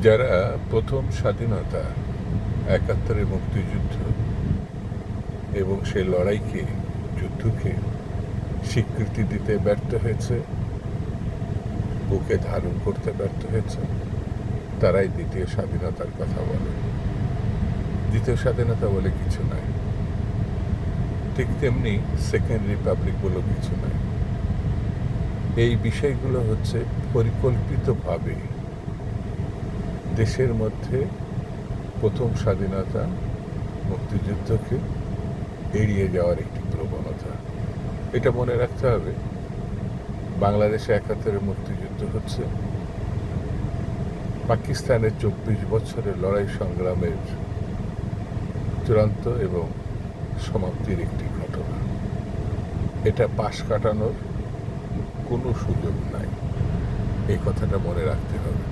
যারা প্রথম স্বাধীনতা, একাত্তরের মুক্তিযুদ্ধ এবং সেই লড়াইকে, যুদ্ধকে স্বীকৃতি দিতে ব্যর্থ হয়েছে, বুকে ধারণ করতে ব্যর্থ হয়েছে, তারাই দ্বিতীয় স্বাধীনতার কথা বলে। দ্বিতীয় স্বাধীনতা বলে কিছু নাই। ঠিক তেমনি সেকেন্ড রিপাবলিক বলে কিছু নাই। এই বিষয়গুলো হচ্ছে পরিকল্পিতভাবে দেশের মধ্যে প্রথম স্বাধীনতা, মুক্তিযুদ্ধকে এড়িয়ে যাওয়ার একটি প্রবণতা। এটা মনে রাখতে হবে, বাংলাদেশে ৭১-এর মুক্তিযুদ্ধ হচ্ছে পাকিস্তানের ২৪ বছরের লড়াই সংগ্রামের চূড়ান্ত এবং সমাপ্তির একটি ঘটনা। এটা পাশ কাটানোর কোনো সুযোগ নাই। এই কথাটা মনে রাখতে হবে।